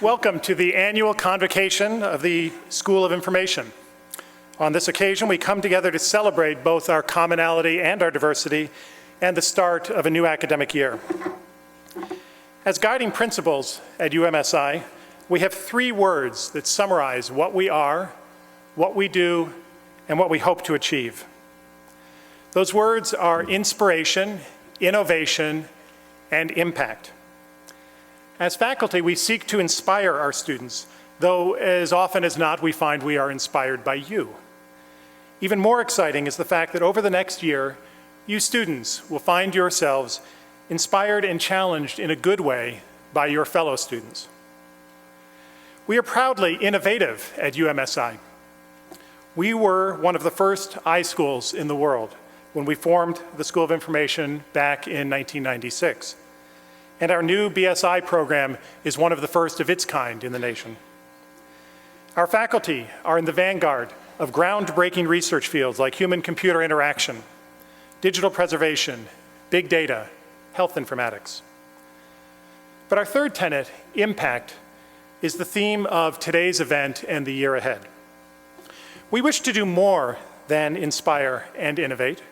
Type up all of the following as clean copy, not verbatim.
Welcome to the annual convocation of the School of Information. On this occasion, we come together to celebrate both our commonality and our diversity and the start of a new academic year. As guiding principles at UMSI, we have 3 words that summarize what we are, what we do, and what we hope to achieve. Those words are inspiration, innovation, and impact. As faculty, we seek to inspire our students, though as often as not, we find we are inspired by you. Even more exciting is the fact that over the next year, you students will find yourselves inspired and challenged in a good way by your fellow students. We are proudly innovative at UMSI. We were one of the first iSchools in the world when we formed the School of Information back in 1996. And our new BSI program is one of the first of its kind in the nation. Our faculty are in the vanguard of groundbreaking research fields like human-computer interaction, digital preservation, big data, health informatics. But our third tenet, impact, is the theme of today's event and the year ahead. We wish to do more than inspire and innovate.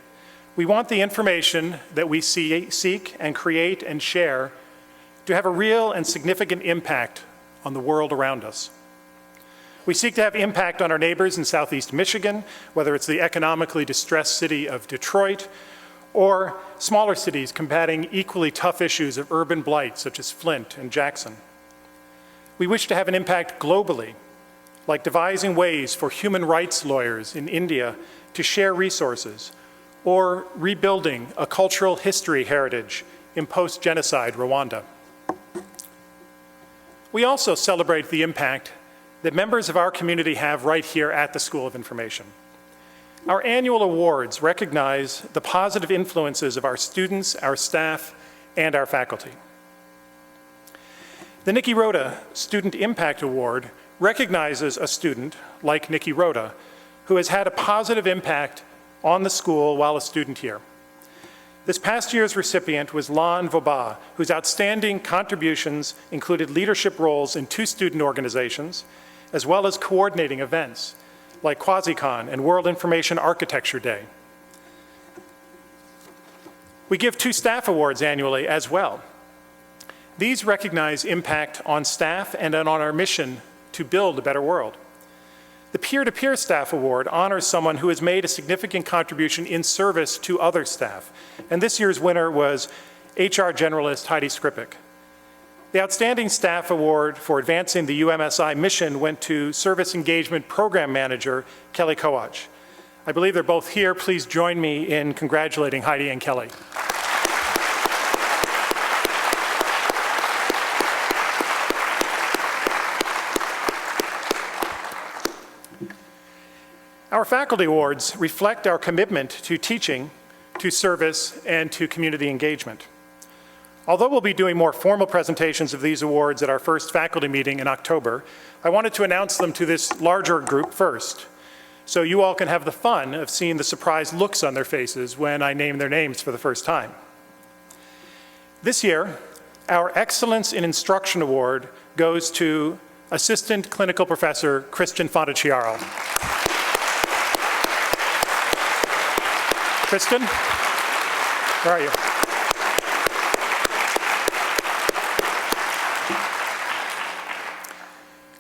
We want the information that we seek and create and share to have a real and significant impact on the world around us. We seek to have impact on our neighbors in Southeast Michigan, whether it's the economically distressed city of Detroit or smaller cities combating equally tough issues of urban blight such as Flint and Jackson. We wish to have an impact globally, like devising ways for human rights lawyers in India to share resources, or rebuilding a cultural history heritage in post-genocide Rwanda. We also celebrate the impact that members of our community have right here at the School of Information. Our annual awards recognize the positive influences of our students, our staff, and our faculty. The Nikki Rhoda Student Impact Award recognizes a student, like Nikki Rhoda, who has had a positive impact on the school while a student here. This past year's recipient was Lan Voba, whose outstanding contributions included leadership roles in 2 student organizations, as well as coordinating events like QuasiCon and World Information Architecture Day. We give 2 staff awards annually as well. These recognize impact on staff and on our mission to build a better world. The Peer-to-Peer Staff Award honors someone who has made a significant contribution in service to other staff. And this year's winner was HR Generalist Heidi Skripik. The Outstanding Staff Award for advancing the UMSI mission went to Service Engagement Program Manager Kelly Kowach. I believe they're both here. Please join me in congratulating Heidi and Kelly. Our faculty awards reflect our commitment to teaching, to service, and to community engagement. Although we'll be doing more formal presentations of these awards at our first faculty meeting in October, I wanted to announce them to this larger group first, so you all can have the fun of seeing the surprised looks on their faces when I name their names for the first time. This year, our Excellence in Instruction Award goes to Assistant Clinical Professor Christian Fontecchiaro. Kristen, where are you?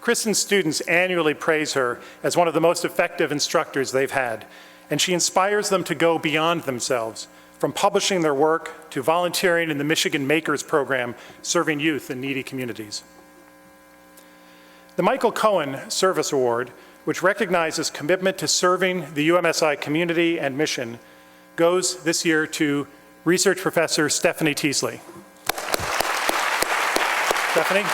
Kristen's students annually praise her as one of the most effective instructors they've had, and she inspires them to go beyond themselves, from publishing their work to volunteering in the Michigan Makers program, serving youth in needy communities. The Michael Cohen Service Award, which recognizes commitment to serving the UMSI community and mission, goes this year to research professor Stephanie Teasley. Stephanie?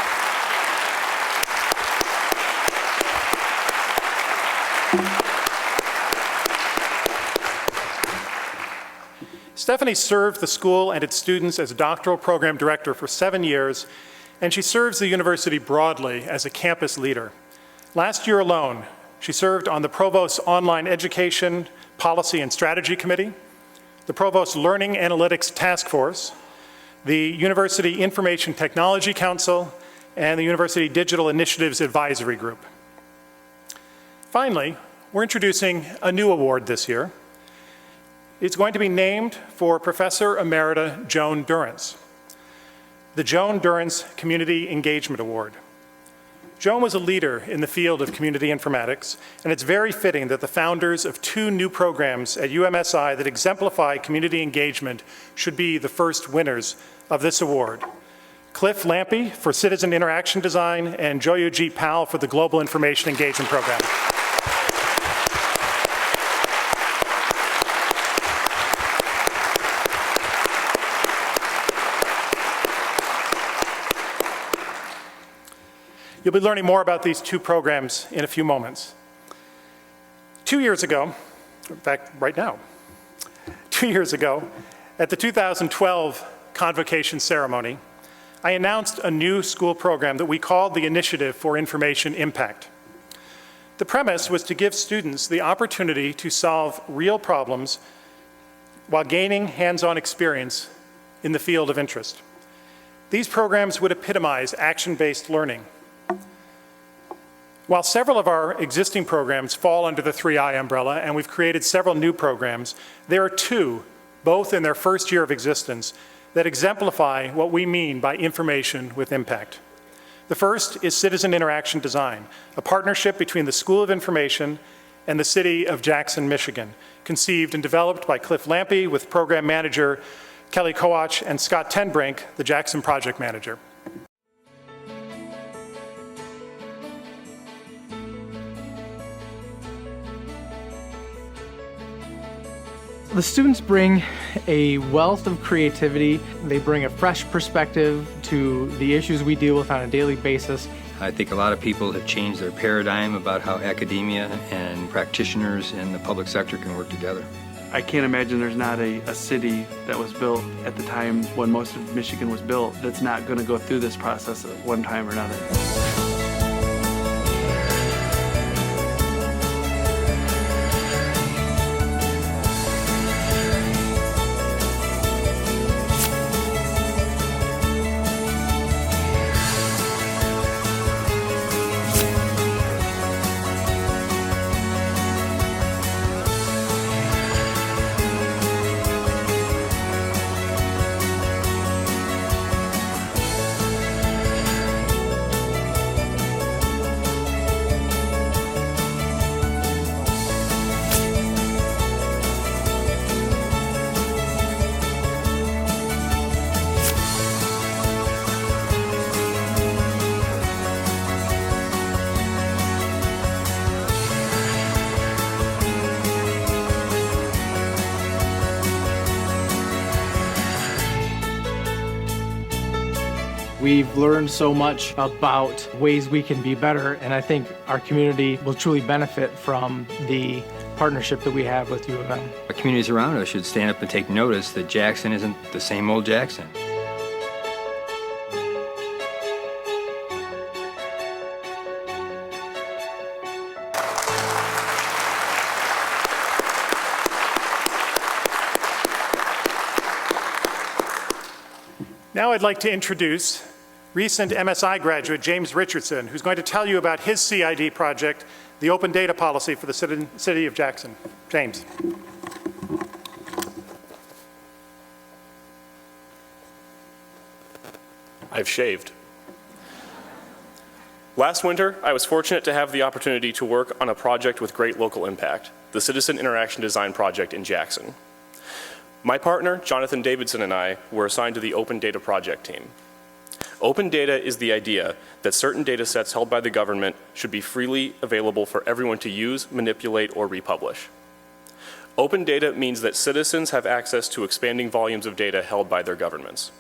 Stephanie served the school and its students as a doctoral program director for 7 years, and she serves the university broadly as a campus leader. Last year alone, she served on the Provost's Online Education Policy and Strategy Committee, the Provost Learning Analytics Task Force, the University Information Technology Council, and the University Digital Initiatives Advisory Group. Finally, we're introducing a new award this year. It's going to be named for Professor Emerita Joan Durrance, the Joan Durrance Community Engagement Award. Joan was a leader in the field of community informatics, and it's very fitting that the founders of two new programs at UMSI that exemplify community engagement should be the first winners of this award. Cliff Lampe for Citizen Interaction Design and Joyojit Pal for the Global Information Engagement Program. You'll be learning more about these two programs in a few moments. 2 years ago, in fact, right now, 2 years ago, at the 2012 Convocation ceremony, I announced a new school program that we called the Initiative for Information Impact. The premise was to give students the opportunity to solve real problems while gaining hands-on experience in the field of interest. These programs would epitomize action-based learning. While several of our existing programs fall under the 3I umbrella, and we've created several new programs, there are two, both in their first year of existence, that exemplify what we mean by information with impact. The first is Citizen Interaction Design, a partnership between the School of Information and the City of Jackson, Michigan, conceived and developed by Cliff Lampe with program manager Kelly Coach and Scott Tenbrink, the Jackson project manager. The students bring a wealth of creativity. They bring a fresh perspective to the issues we deal with on a daily basis. I think a lot of people have changed their paradigm about how academia and practitioners and the public sector can work together. I can't imagine there's not a city that was built at the time when most of Michigan was built that's not going to go through this process at one time or another. We've learned so much about ways we can be better, and I think our community will truly benefit from the partnership that we have with U of M. Our communities around us should stand up and take notice that Jackson isn't the same old Jackson. Now I'd like to introduce recent MSI graduate James Richardson, who's going to tell you about his CID project, the Open Data Policy for the City of Jackson. James. I've shaved. Last winter, I was fortunate to have the opportunity to work on a project with great local impact, the Citizen Interaction Design Project in Jackson. My partner, Jonathan Davidson, and I were assigned to the Open Data Project team. Open data is the idea that certain data sets held by the government should be freely available for everyone to use, manipulate, or republish. Open data means that citizens have access to expanding volumes of data held by their governments.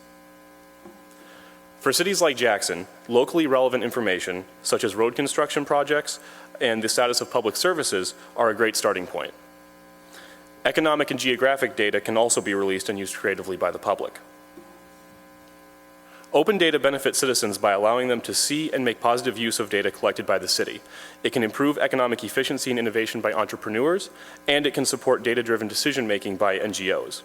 For cities like Jackson, locally relevant information, such as road construction projects and the status of public services, are a great starting point. Economic and geographic data can also be released and used creatively by the public. Open data benefits citizens by allowing them to see and make positive use of data collected by the city. It can improve economic efficiency and innovation by entrepreneurs, and it can support data-driven decision-making by NGOs.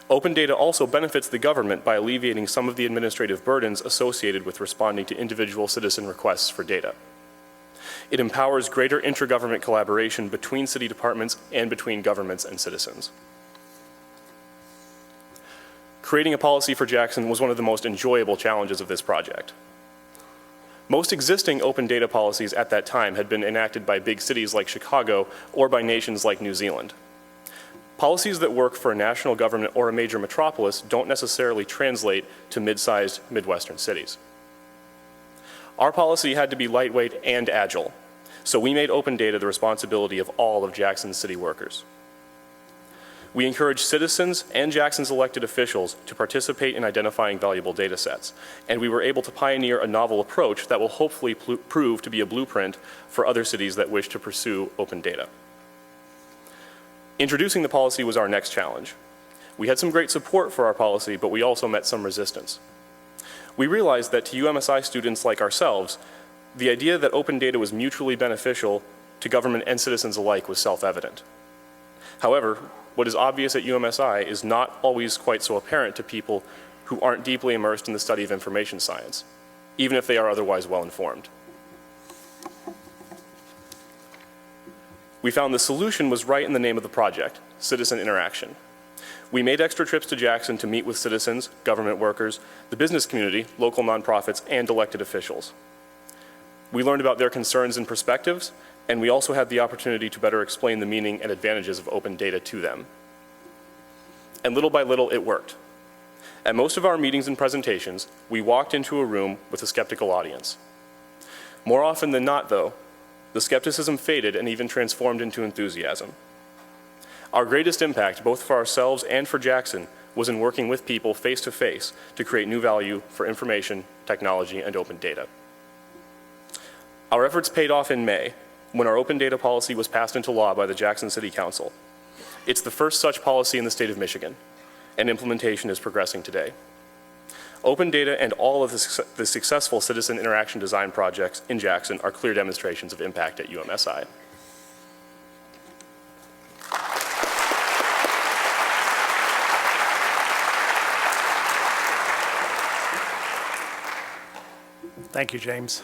Open data also benefits the government by alleviating some of the administrative burdens associated with responding to individual citizen requests for data. It empowers greater intra-government collaboration between city departments and between governments and citizens. Creating a policy for Jackson was one of the most enjoyable challenges of this project. Most existing open data policies at that time had been enacted by big cities like Chicago or by nations like New Zealand. Policies that work for a national government or a major metropolis don't necessarily translate to mid-sized Midwestern cities. Our policy had to be lightweight and agile, so we made open data the responsibility of all of Jackson's city workers. We encouraged citizens and Jackson's elected officials to participate in identifying valuable data sets, and we were able to pioneer a novel approach that will hopefully prove to be a blueprint for other cities that wish to pursue open data. Introducing the policy was our next challenge. We had some great support for our policy, but we also met some resistance. We realized that to UMSI students like ourselves, the idea that open data was mutually beneficial to government and citizens alike was self-evident. However, what is obvious at UMSI is not always quite so apparent to people who aren't deeply immersed in the study of information science, even if they are otherwise well-informed. We found the solution was right in the name of the project, citizen interaction. We made extra trips to Jackson to meet with citizens, government workers, the business community, local nonprofits, and elected officials. We learned about their concerns and perspectives, and we also had the opportunity to better explain the meaning and advantages of open data to them. And little by little, it worked. At most of our meetings and presentations, we walked into a room with a skeptical audience. More often than not, though, the skepticism faded and even transformed into enthusiasm. Our greatest impact, both for ourselves and for Jackson, was in working with people face to face to create new value for information, technology, and open data. Our efforts paid off in May, when our open data policy was passed into law by the Jackson City Council. It's the first such policy in the state of Michigan, and implementation is progressing today. Open data and all of the successful citizen interaction design projects in Jackson are clear demonstrations of impact at UMSI. Thank you, James.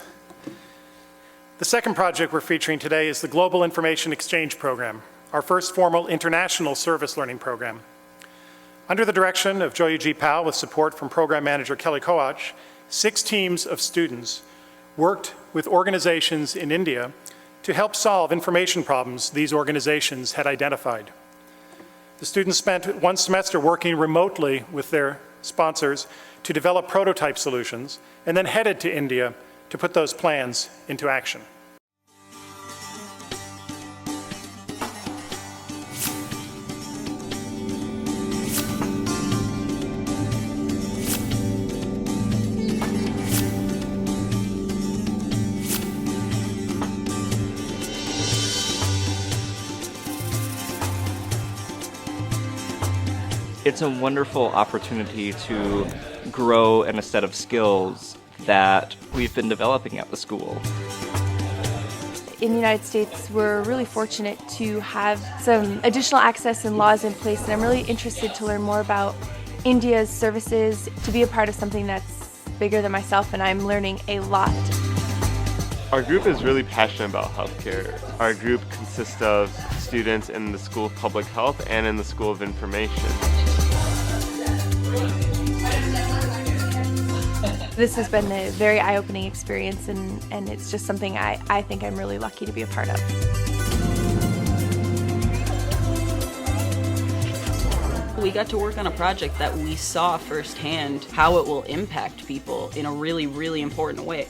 The second project we're featuring today is the Global Information Exchange Program, our first formal international service learning program. Under the direction of Joya G. Powell with support from Program Manager Kelly Koach, 6 teams of students worked with organizations in India to help solve information problems these organizations had identified. The students spent 1 semester working remotely with their sponsors to develop prototype solutions and then headed to India to put those plans into action. It's a wonderful opportunity to grow in a set of skills that we've been developing at the school. In the United States, we're really fortunate to have some additional access and laws in place, and I'm really interested to learn more about India's services, to be a part of something that's bigger than myself, and I'm learning a lot. Our group is really passionate about healthcare. Our group consists of students in the School of Public Health and in the School of Information. This has been a very eye-opening experience, and it's just something I think I'm really lucky to be a part of. We got to work on a project that we saw firsthand how it will impact people in a really, really important way.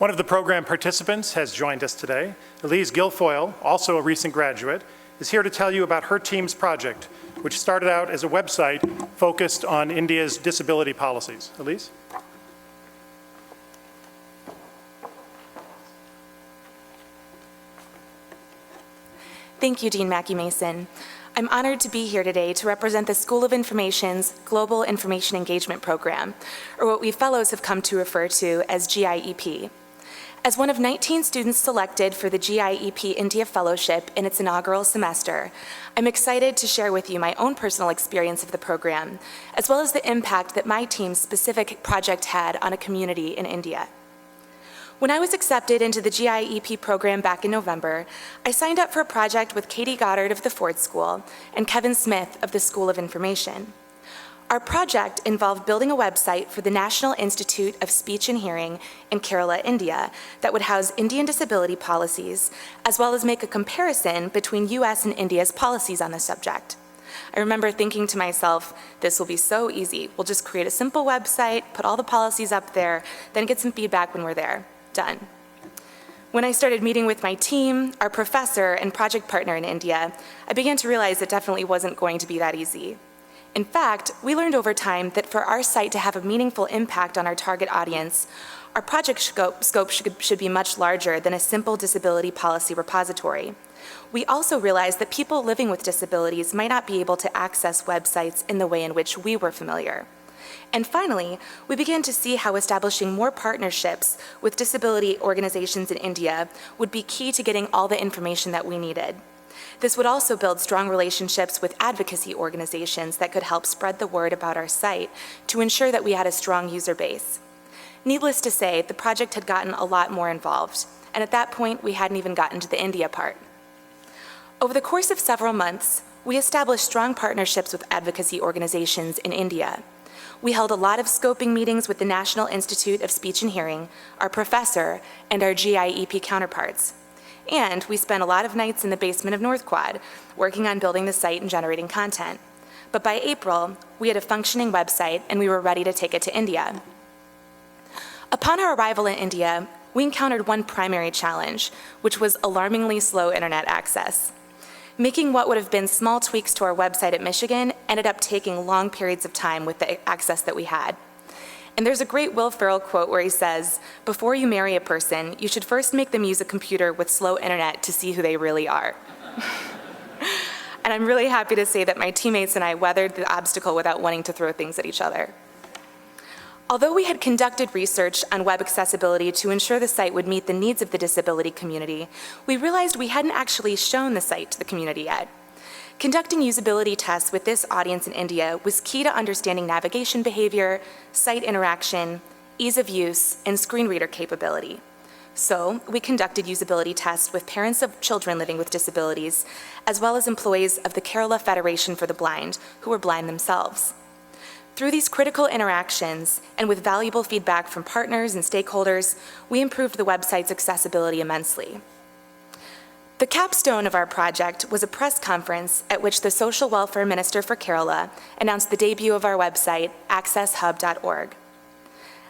One of the program participants has joined us today. Elise Guilfoyle, also a recent graduate, is here to tell you about her team's project, which started out as a website focused on India's disability policies. Elise? Thank you, Dean Mackie-Mason. I'm honored to be here today to represent the School of Information's Global Information Engagement Program, or what we fellows have come to refer to as GIEP. As one of 19 students selected for the GIEP India Fellowship in its inaugural semester, I'm excited to share with you my own personal experience of the program, as well as the impact that my team's specific project had on a community in India. When I was accepted into the GIEP program back in November, I signed up for a project with Katie Goddard of the Ford School and Kevin Smith of the School of Information. Our project involved building a website for the National Institute of Speech and Hearing in Kerala, India, that would house Indian disability policies, as well as make a comparison between US and India's policies on the subject. I remember thinking to myself, this will be so easy. We'll just create a simple website, put all the policies up there, then get some feedback when we're there. Done. When I started meeting with my team, our professor, and project partner in India, I began to realize it definitely wasn't going to be that easy. In fact, we learned over time that for our site to have a meaningful impact on our target audience, our project scope should be much larger than a simple disability policy repository. We also realized that people living with disabilities might not be able to access websites in the way in which we were familiar. And finally, we began to see how establishing more partnerships with disability organizations in India would be key to getting all the information that we needed. This would also build strong relationships with advocacy organizations that could help spread the word about our site to ensure that we had a strong user base. Needless to say, the project had gotten a lot more involved, and at that point, we hadn't even gotten to the India part. Over the course of several months, we established strong partnerships with advocacy organizations in India. We held a lot of scoping meetings with the National Institute of Speech and Hearing, our professor, and our GIEP counterparts. And we spent a lot of nights in the basement of North Quad, working on building the site and generating content. But by April, we had a functioning website and we were ready to take it to India. Upon our arrival in India, we encountered one primary challenge, which was alarmingly slow internet access. Making what would have been small tweaks to our website at Michigan ended up taking long periods of time with the access that we had. And there's a great Will Ferrell quote where he says, "Before you marry a person, you should first make them use a computer with slow internet to see who they really are." And I'm really happy to say that my teammates and I weathered the obstacle without wanting to throw things at each other. Although we had conducted research on web accessibility to ensure the site would meet the needs of the disability community, we realized we hadn't actually shown the site to the community yet. Conducting usability tests with this audience in India was key to understanding navigation behavior, site interaction, ease of use, and screen reader capability. So we conducted usability tests with parents of children living with disabilities, as well as employees of the Kerala Federation for the Blind, who were blind themselves. Through these critical interactions, and with valuable feedback from partners and stakeholders, we improved the website's accessibility immensely. The capstone of our project was a press conference at which the Social Welfare Minister for Kerala announced the debut of our website, accesshub.org.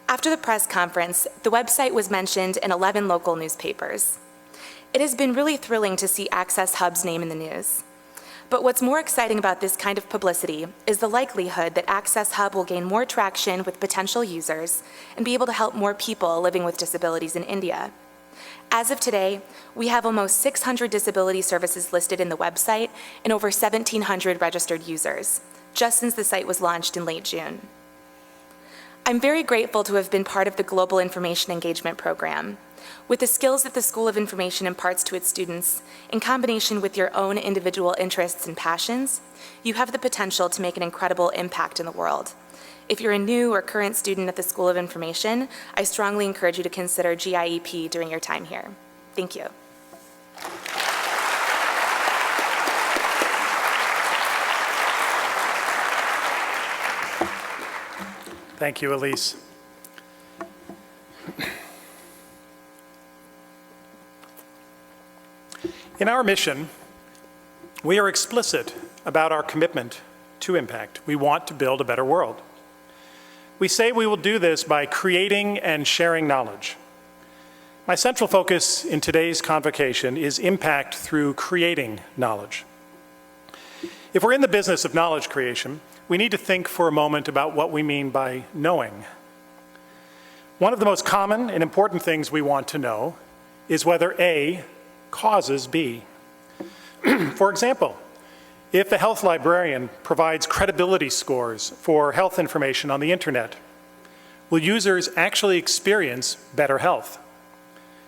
After the press conference, the website was mentioned in 11 local newspapers. It has been really thrilling to see Access Hub's name in the news. But what's more exciting about this kind of publicity is the likelihood that Access Hub will gain more traction with potential users and be able to help more people living with disabilities in India. As of today, we have almost 600 disability services listed in the website and over 1,700 registered users, just since the site was launched in late June. I'm very grateful to have been part of the Global Information Engagement Program. With the skills that the School of Information imparts to its students, in combination with your own individual interests and passions, you have the potential to make an incredible impact in the world. If you're a new or current student at the School of Information, I strongly encourage you to consider GIEP during your time here. Thank you. Thank you, Elise. In our mission, we are explicit about our commitment to impact. We want to build a better world. We say we will do this by creating and sharing knowledge. My central focus in today's convocation is impact through creating knowledge. If we're in the business of knowledge creation, we need to think for a moment about what we mean by knowing. One of the most common and important things we want to know is whether A causes B. For example, if a health librarian provides credibility scores for health information on the internet, will users actually experience better health?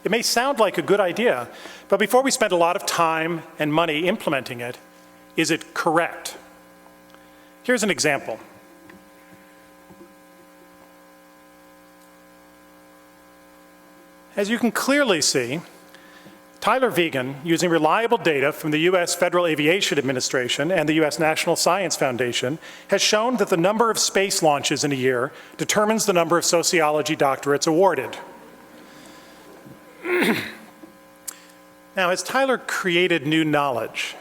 It may sound like a good idea, but before we spend a lot of time and money implementing it, is it correct? Here's an example. As you can clearly see, Tyler Vegan, using reliable data from the U.S. Federal Aviation Administration and the U.S. National Science Foundation, has shown that the number of space launches in a year determines the number of sociology doctorates awarded. Now, has Tyler created new knowledge?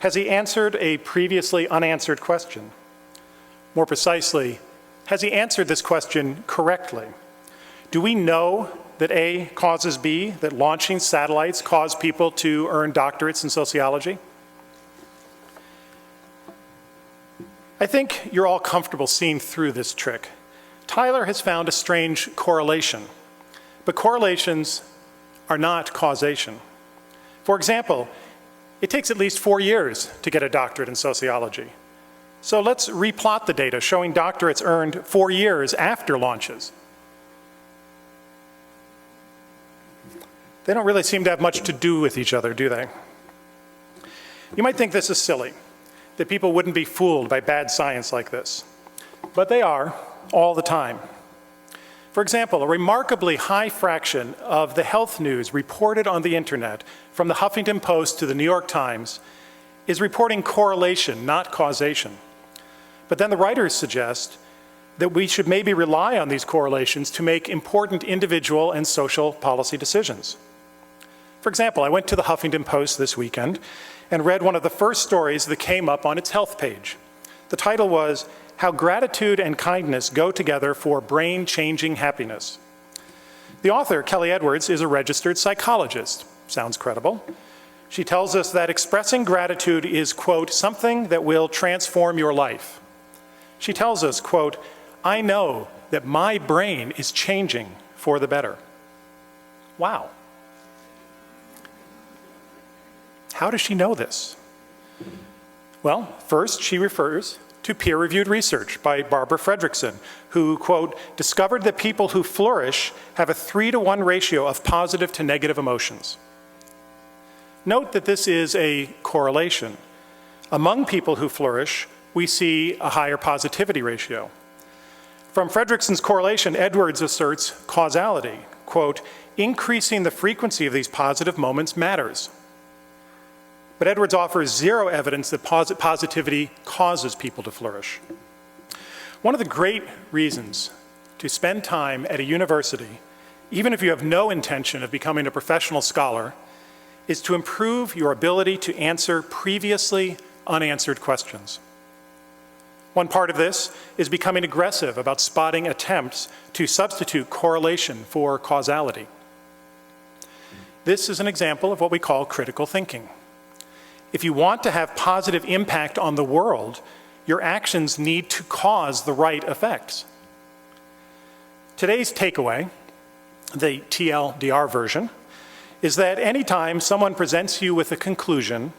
Has he answered a previously unanswered question? More precisely, has he answered this question correctly? Do we know that A causes B, that launching satellites cause people to earn doctorates in sociology? I think you're all comfortable seeing through this trick. Tyler has found a strange correlation, but correlations are not causation. For example, it takes at least 4 years to get a doctorate in sociology. So let's replot the data showing doctorates earned 4 years after launches. They don't really seem to have much to do with each other, do they? You might think this is silly, that people wouldn't be fooled by bad science like this. But they are, all the time. For example, a remarkably high fraction of the health news reported on the internet, from the Huffington Post to the New York Times, is reporting correlation, not causation. But then the writers suggest that we should maybe rely on these correlations to make important individual and social policy decisions. For example, I went to the Huffington Post this weekend and read one of the first stories that came up on its health page. The title was, "How Gratitude and Kindness Go Together for Brain-Changing Happiness." The author, Kelly Edwards, is a registered psychologist. Sounds credible. She tells us that expressing gratitude is, quote, something that will transform your life. She tells us, quote, "I know that my brain is changing for the better." Wow. How does she know this? Well, first she refers to peer-reviewed research by Barbara Fredrickson, who, quote, discovered that people who flourish have a 3-to-1 ratio of positive to negative emotions. Note that this is a correlation. Among people who flourish, we see a higher positivity ratio. From Fredrickson's correlation, Edwards asserts causality, quote, increasing the frequency of these positive moments matters. But Edwards offers zero evidence that positivity causes people to flourish. One of the great reasons to spend time at a university, even if you have no intention of becoming a professional scholar, is to improve your ability to answer previously unanswered questions. One part of this is becoming aggressive about spotting attempts to substitute correlation for causality. This is an example of what we call critical thinking. If you want to have positive impact on the world, your actions need to cause the right effects. Today's takeaway, the TLDR version, is that anytime someone presents you with a conclusion,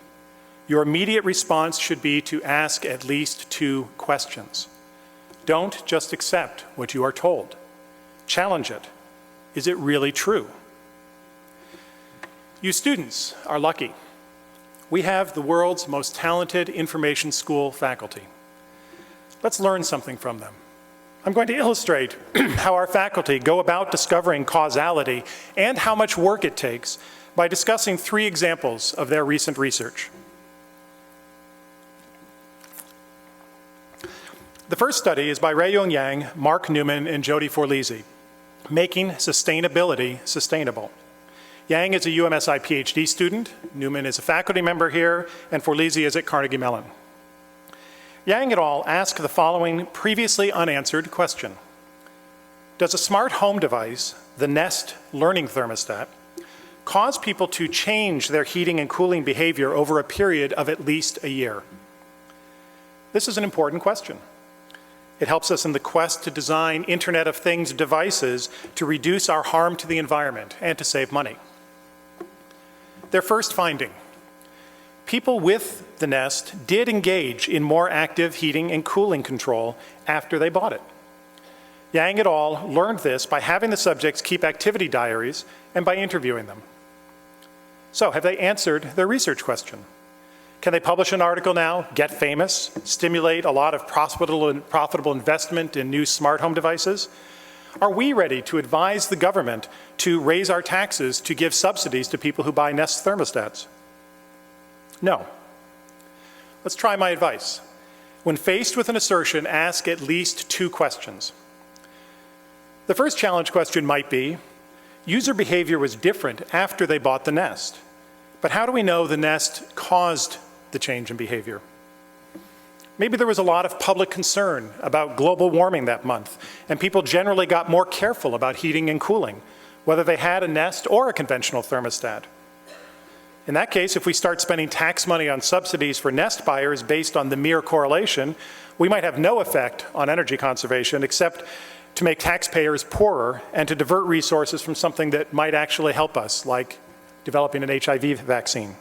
your immediate response should be to ask at least 2 questions. Don't just accept what you are told. Challenge it. Is it really true? You students are lucky. We have the world's most talented information school faculty. Let's learn something from them. I'm going to illustrate how our faculty go about discovering causality and how much work it takes by discussing 3 examples of their recent research. The first study is by Rae-Yong Yang, Mark Newman, and Jody Forlisi, Making Sustainability Sustainable. Yang is a UMSI PhD student, Newman is a faculty member here, and Forlisi is at Carnegie Mellon. Yang et al. Ask the following previously unanswered question. Does a smart home device, the Nest learning thermostat, cause people to change their heating and cooling behavior over a period of at least a year? This is an important question. It helps us in the quest to design Internet of Things devices to reduce our harm to the environment and to save money. Their first finding: people with the Nest did engage in more active heating and cooling control after they bought it. Yang et al. Learned this by having the subjects keep activity diaries and by interviewing them. So, have they answered their research question? Can they publish an article now, get famous, stimulate a lot of profitable investment in new smart home devices? Are we ready to advise the government to raise our taxes to give subsidies to people who buy Nest thermostats? No. Let's try my advice. When faced with an assertion, ask at least 2 questions. The first challenge question might be, user behavior was different after they bought the Nest, but how do we know the Nest caused the change in behavior? Maybe there was a lot of public concern about global warming that month, and people generally got more careful about heating and cooling, whether they had a Nest or a conventional thermostat. In that case, if we start spending tax money on subsidies for Nest buyers based on the mere correlation, we might have no effect on energy conservation except to make taxpayers poorer and to divert resources from something that might actually help us, like developing an HIV vaccine.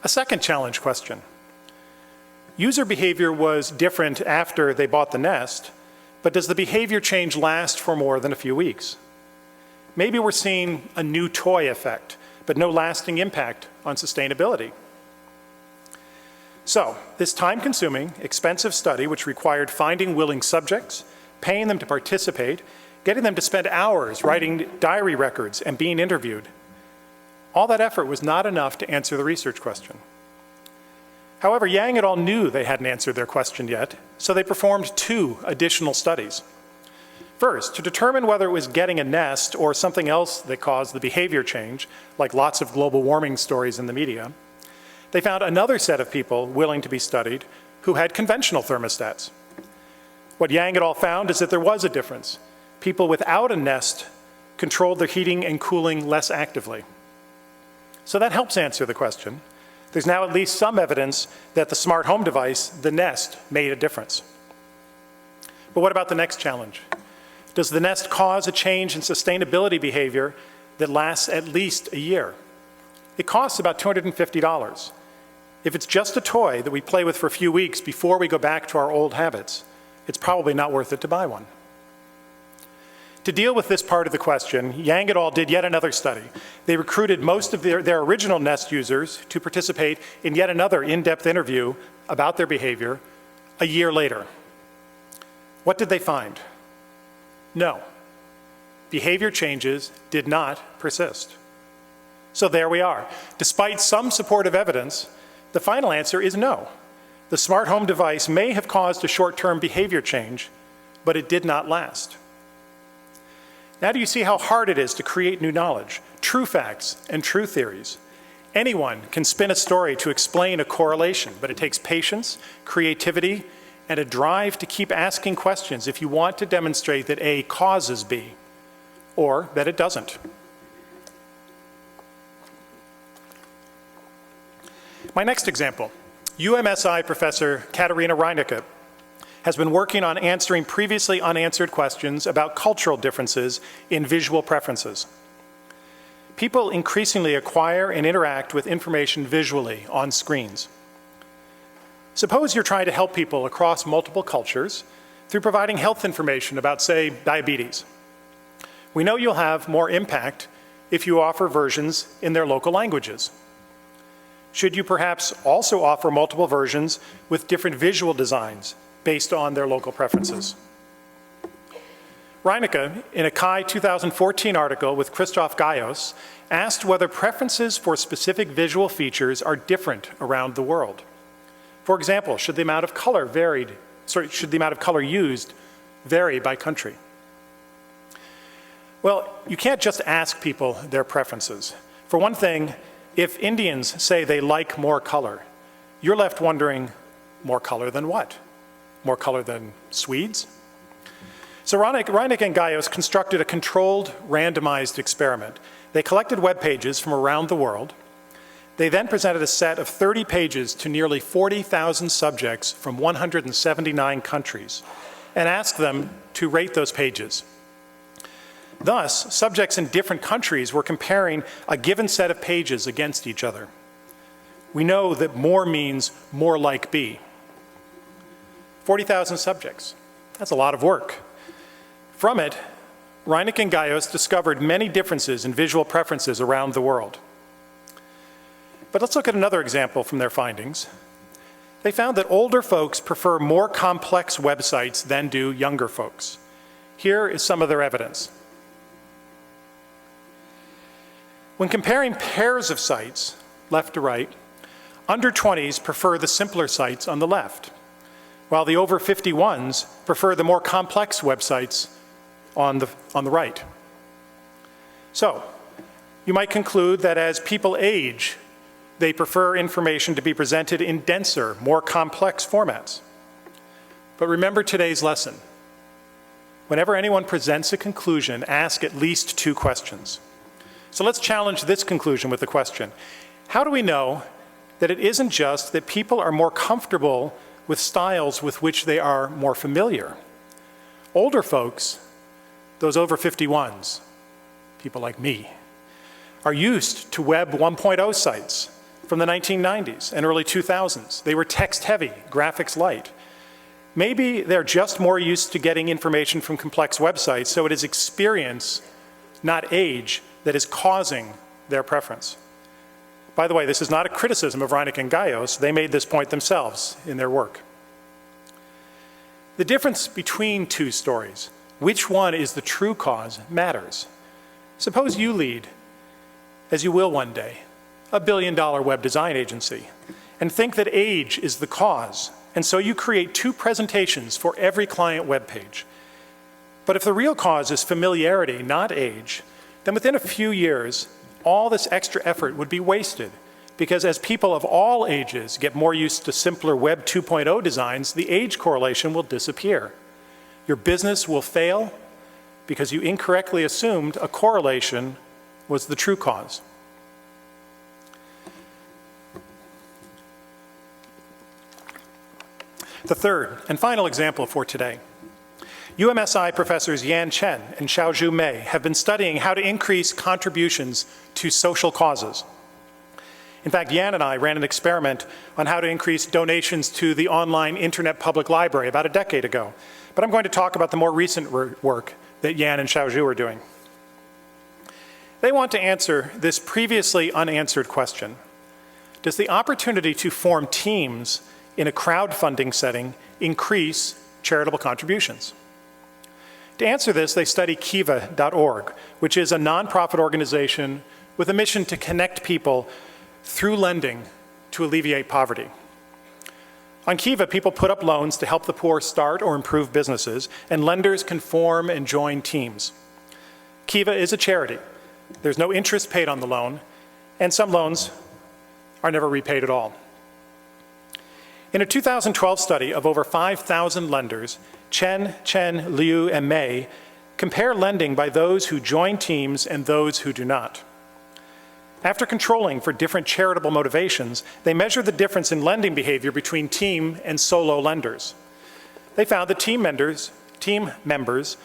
A second challenge question. User behavior was different after they bought the Nest, but does the behavior change last for more than a few weeks? Maybe we're seeing a new toy effect, but no lasting impact on sustainability. So, this time-consuming, expensive study, which required finding willing subjects, paying them to participate, getting them to spend hours writing diary records and being interviewed, all that effort was not enough to answer the research question. However, Yang et al. Knew they hadn't answered their question yet, so they performed 2 additional studies. First, to determine whether it was getting a Nest or something else that caused the behavior change, like lots of global warming stories in the media, they found another set of people willing to be studied who had conventional thermostats. What Yang et al. Found is that there was a difference. People without a Nest controlled their heating and cooling less actively. So that helps answer the question. There's now at least some evidence that the smart home device, the Nest, made a difference. But what about the next challenge? Does the Nest cause a change in sustainability behavior that lasts at least a year? It costs about $250. If it's just a toy that we play with for a few weeks before we go back to our old habits, it's probably not worth it to buy one. To deal with this part of the question, Yang et al. Did yet another study. They recruited most of their original Nest users to participate in yet another in-depth interview about their behavior a year later. What did they find? No. Behavior changes did not persist. So there we are. Despite some supportive evidence, the final answer is no. The smart home device may have caused a short-term behavior change, but it did not last. Now do you see how hard it is to create new knowledge, true facts, and true theories? Anyone can spin a story to explain a correlation, but it takes patience, creativity, and a drive to keep asking questions if you want to demonstrate that A causes B, or that it doesn't. My next example, UMSI professor Katarina Reinecke has been working on answering previously unanswered questions about cultural differences in visual preferences. People increasingly acquire and interact with information visually on screens. Suppose you're trying to help people across multiple cultures through providing health information about, say, diabetes. We know you'll have more impact if you offer versions in their local languages. Should you perhaps also offer multiple versions with different visual designs based on their local preferences? Reinecke, in a CHI 2014 article with Christoph Gaios, asked whether preferences for specific visual features are different around the world. For example, should the amount of color used vary by country? Well, you can't just ask people their preferences. For one thing, if Indians say they like more color, you're left wondering, more color than what? More color than Swedes? So Reineck and Gaius constructed a controlled, randomized experiment. They collected web pages from around the world. They then presented a set of 30 pages to nearly 40,000 subjects from 179 countries and asked them to rate those pages. Thus, subjects in different countries were comparing a given set of pages against each other. We know that more means more like B. 40,000 subjects. That's a lot of work. From it, Reineck and Gaius discovered many differences in visual preferences around the world. But let's look at another example from their findings. They found that older folks prefer more complex websites than do younger folks. Here is some of their evidence. When comparing pairs of sites, left to right, under 20s prefer the simpler sites on the left, while the over 51s prefer the more complex websites on the right. So, you might conclude that as people age, they prefer information to be presented in denser, more complex formats. But remember today's lesson. Whenever anyone presents a conclusion, ask at least 2 questions. So let's challenge this conclusion with a question. How do we know that it isn't just that people are more comfortable with styles with which they are more familiar? Older folks, those over 51s, people like me, are used to Web 1.0 sites from the 1990s and early 2000s. They were text-heavy, graphics light. Maybe they're just more used to getting information from complex websites, so it is experience, not age, that is causing their preference. By the way, this is not a criticism of Reineck and Gaius. They made this point themselves in their work. The difference between 2 stories, which one is the true cause, matters. Suppose you lead, as you will one day, $1 billion web design agency, and think that age is the cause, and so you create 2 presentations for every client web page. But if the real cause is familiarity, not age, then within a few years, all this extra effort would be wasted, because as people of all ages get more used to simpler Web 2.0 designs, the age correlation will disappear. Your business will fail because you incorrectly assumed a correlation was the true cause. The third and final example for today. UMSI professors Yan Chen and Xiaozhu Mei have been studying how to increase contributions to social causes. In fact, Yan and I ran an experiment on how to increase donations to the online Internet Public Library about a decade ago. But I'm going to talk about the more recent work that Yan and Xiaozhu are doing. They want to answer this previously unanswered question. Does the opportunity to form teams in a crowdfunding setting increase charitable contributions? To answer this, they study Kiva.org, which is a nonprofit organization with a mission to connect people through lending to alleviate poverty. On Kiva, people put up loans to help the poor start or improve businesses, and lenders can form and join teams. Kiva is a charity. There's no interest paid on the loan, and some loans are never repaid at all. In a 2012 study of over 5,000 lenders, Chen, Liu, and Mei compare lending by those who join teams and those who do not. After controlling for different charitable motivations, they measured the difference in lending behavior between team and solo lenders. They found that team members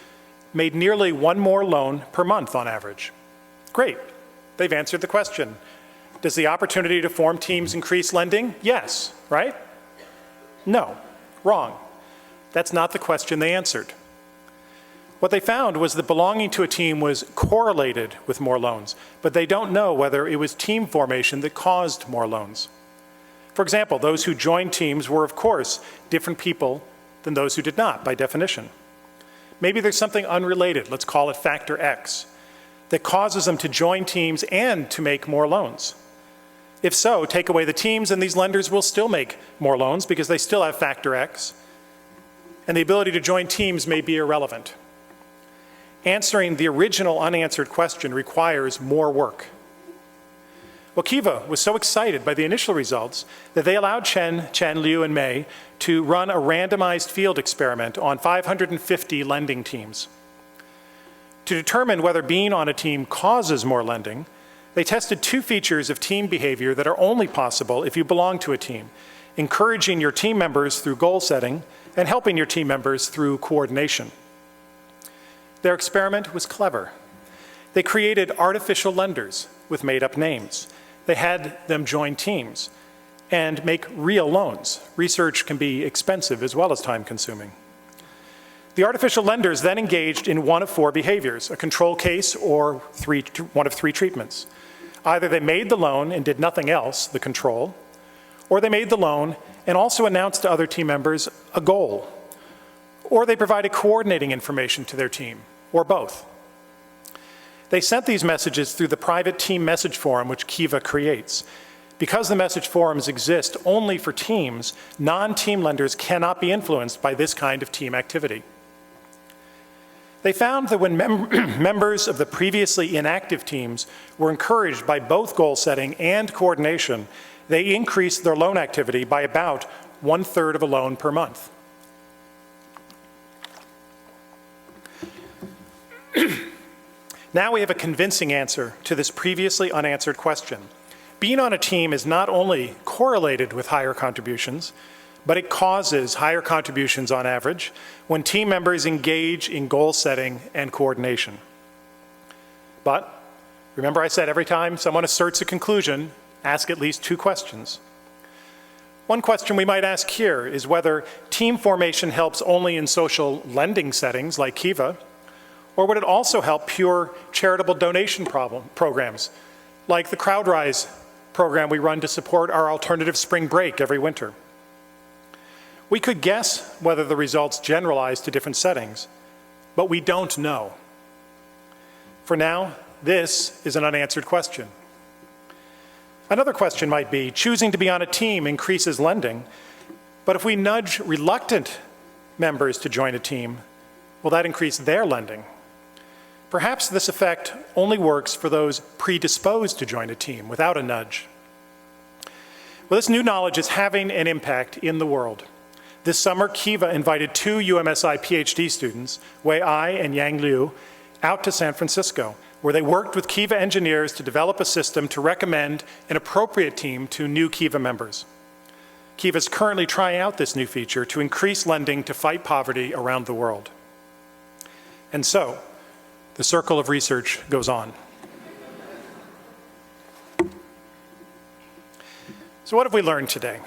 made nearly 1 more loan per month on average. Great, they've answered the question. Does the opportunity to form teams increase lending? Yes, right? No, wrong. That's not the question they answered. What they found was that belonging to a team was correlated with more loans, but they don't know whether it was team formation that caused more loans. For example, those who joined teams were, of course, different people than those who did not, by definition. Maybe there's something unrelated, let's call it factor X, that causes them to join teams and to make more loans. If so, take away the teams and these lenders will still make more loans because they still have factor X, and the ability to join teams may be irrelevant. Answering the original unanswered question requires more work. Well, Kiva was so excited by the initial results that they allowed Chen, Liu, and Mei to run a randomized field experiment on 550 lending teams. To determine whether being on a team causes more lending, they tested two features of team behavior that are only possible if you belong to a team: encouraging your team members through goal setting and helping your team members through coordination. Their experiment was clever. They created artificial lenders with made-up names. They had them join teams and make real loans. Research can be expensive as well as time-consuming. The artificial lenders then engaged in one of four behaviors: a control case or one of three treatments. Either they made the loan and did nothing else, the control, or they made the loan and also announced to other team members a goal, or they provided coordinating information to their team, or both. They sent these messages through the private team message forum which Kiva creates. Because the message forums exist only for teams, non-team lenders cannot be influenced by this kind of team activity. They found that when members of the previously inactive teams were encouraged by both goal setting and coordination, they increased their loan activity by about 1/3 of a loan per month. Now we have a convincing answer to this previously unanswered question. Being on a team is not only correlated with higher contributions, but it causes higher contributions on average when team members engage in goal setting and coordination. But remember, I said every time someone asserts a conclusion, ask at least two questions. One question we might ask here is whether team formation helps only in social lending settings like Kiva, or would it also help pure charitable donation programs like the CrowdRise program we run to support our alternative spring break every winter? We could guess whether the results generalize to different settings, but we don't know. For now, this is an unanswered question. Another question might be, choosing to be on a team increases lending, but if we nudge reluctant members to join a team, will that increase their lending? Perhaps this effect only works for those predisposed to join a team without a nudge. Well, this new knowledge is having an impact in the world. This summer, Kiva invited 2 UMSI PhD students, Wei Ai and Yang Liu, out to San Francisco, where they worked with Kiva engineers to develop a system to recommend an appropriate team to new Kiva members. Kiva is currently trying out this new feature to increase lending to fight poverty around the world. And so, the circle of research goes on. So what have we learned today?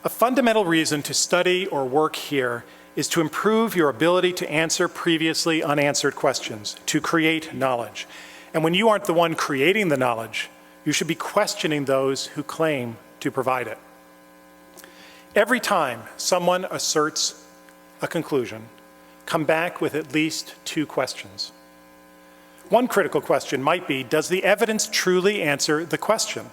A fundamental reason to study or work here is to improve your ability to answer previously unanswered questions, to create knowledge. And when you aren't the one creating the knowledge, you should be questioning those who claim to provide it. Every time someone asserts a conclusion, come back with at least two questions. One critical question might be, does the evidence truly answer the question?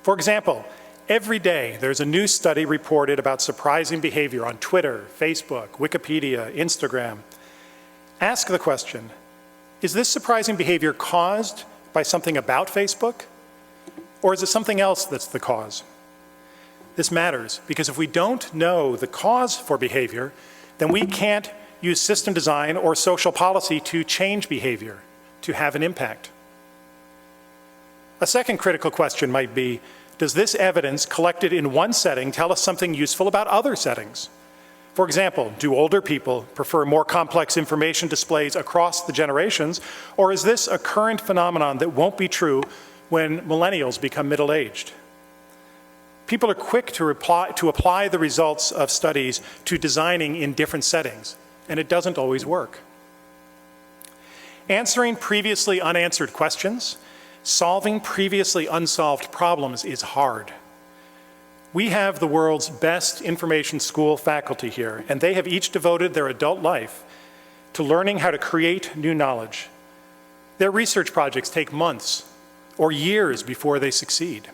For example, every day there's a new study reported about surprising behavior on Twitter, Facebook, Wikipedia, Instagram. Ask the question, is this surprising behavior caused by something about Facebook? Or is it something else that's the cause? This matters because if we don't know the cause for behavior, then we can't use system design or social policy to change behavior, to have an impact. A second critical question might be, does this evidence collected in one setting tell us something useful about other settings? For example, do older people prefer more complex information displays across the generations, or is this a current phenomenon that won't be true when millennials become middle-aged? People are quick to apply the results of studies to designing in different settings, and it doesn't always work. Answering previously unanswered questions, solving previously unsolved problems is hard. We have the world's best information school faculty here, and they have each devoted their adult life to learning how to create new knowledge. Their research projects take months or years before they succeed.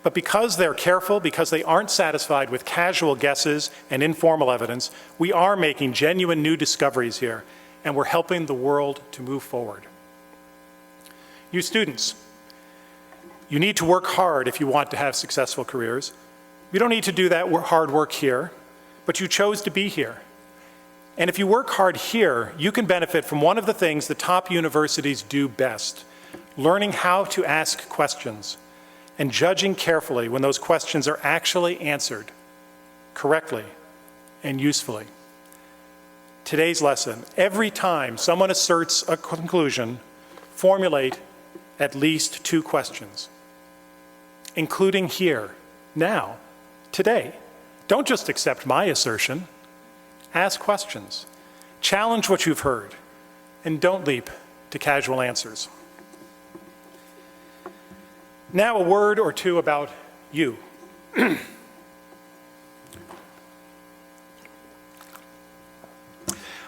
But because they're careful, because they aren't satisfied with casual guesses and informal evidence, we are making genuine new discoveries here, and we're helping the world to move forward. You students, You need to work hard if you want to have successful careers. You don't need to do that hard work here, but you chose to be here. And if you work hard here, you can benefit from one of the things the top universities do best, learning how to ask questions and judging carefully when those questions are actually answered correctly and usefully. Today's lesson: every time someone asserts a conclusion, formulate at least 2 questions, including here, now, today. Don't just accept my assertion. Ask questions. Challenge what you've heard, and don't leap to casual answers. Now a word or two about you.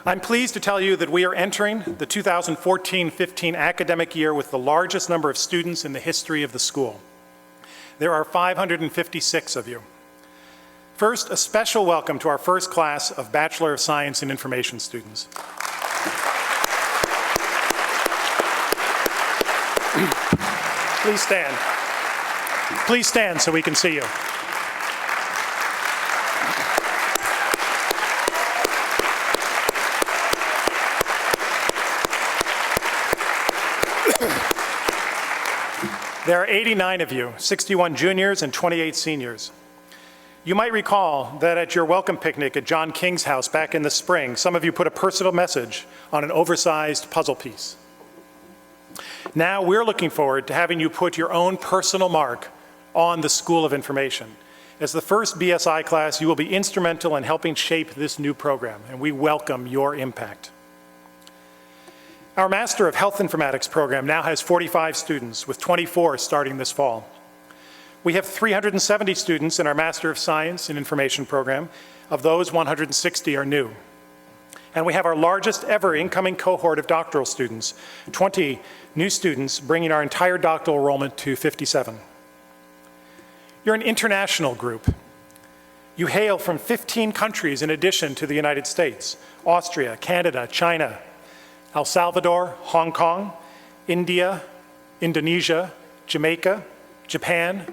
I'm pleased to tell you that we are entering the 2014-15 academic year with the largest number of students in the history of the school. There are 556 of you. First, a special welcome to our first class of Bachelor of Science in Information students. Please stand. Please stand so we can see you. There are 89 of you, 61 juniors and 28 seniors. You might recall that at your welcome picnic at John King's house back in the spring, some of you put a personal message on an oversized puzzle piece. Now we're looking forward to having you put your own personal mark on the School of Information. As the first BSI class, you will be instrumental in helping shape this new program, and we welcome your impact. Our Master of Health Informatics program now has 45 students, with 24 starting this fall. We have 370 students in our Master of Science in Information program. Of those, 160 are new. And we have our largest ever incoming cohort of doctoral students, 20 new students, bringing our entire doctoral enrollment to 57. You're an international group. You hail from 15 countries in addition to the United States: Austria, Canada, China, El Salvador, Hong Kong, India, Indonesia, Jamaica, Japan,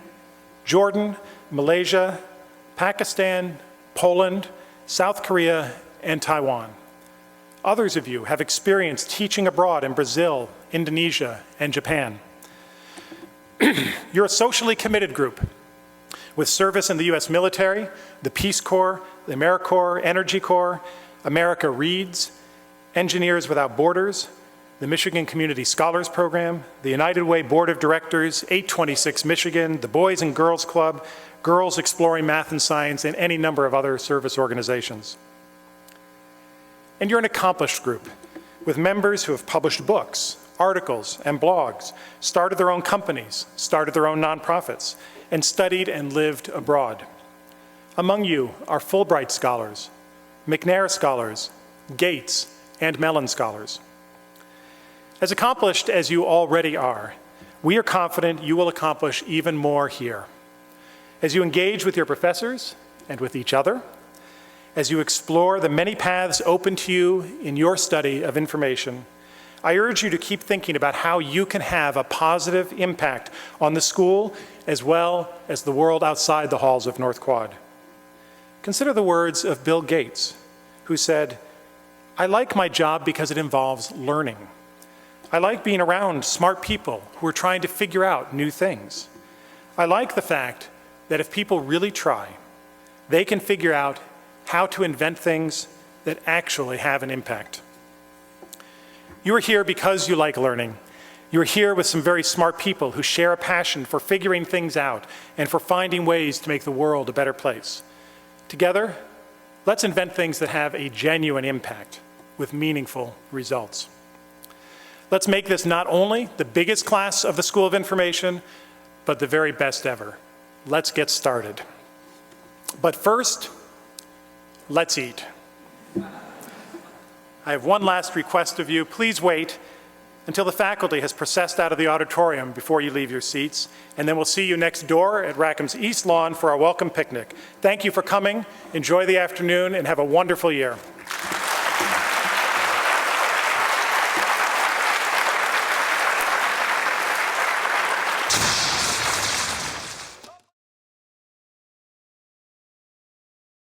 Jordan, Malaysia, Pakistan, Poland, South Korea, and Taiwan. Others of you have experience teaching abroad in Brazil, Indonesia, and Japan. You're a socially committed group with service in the U.S. military, the Peace Corps, the AmeriCorps, Energy Corps, America Reads, Engineers Without Borders, the Michigan Community Scholars Program, the United Way Board of Directors, 826 Michigan, the Boys and Girls Club, Girls Exploring Math and Science, and any number of other service organizations. And you're an accomplished group with members who have published books, articles, and blogs, started their own companies, started their own nonprofits, and studied and lived abroad. Among you are Fulbright scholars, McNair scholars, Gates, and Mellon scholars. As accomplished as you already are, we are confident you will accomplish even more here. As you engage with your professors and with each other, as you explore the many paths open to you in your study of information, I urge you to keep thinking about how you can have a positive impact on the school as well as the world outside the halls of North Quad. Consider the words of Bill Gates, who said, "I like my job because it involves learning. I like being around smart people who are trying to figure out new things. I like the fact that if people really try, they can figure out how to invent things that actually have an impact." You are here because you like learning. You are here with some very smart people who share a passion for figuring things out and for finding ways to make the world a better place. Together, let's invent things that have a genuine impact with meaningful results. Let's make this not only the biggest class of the School of Information, but the very best ever. Let's get started. But first, let's eat. I have one last request of you. Please wait until the faculty has processed out of the auditorium before you leave your seats, and then we'll see you next door at Rackham's East Lawn for our welcome picnic. Thank you for coming. Enjoy the afternoon and have a wonderful year.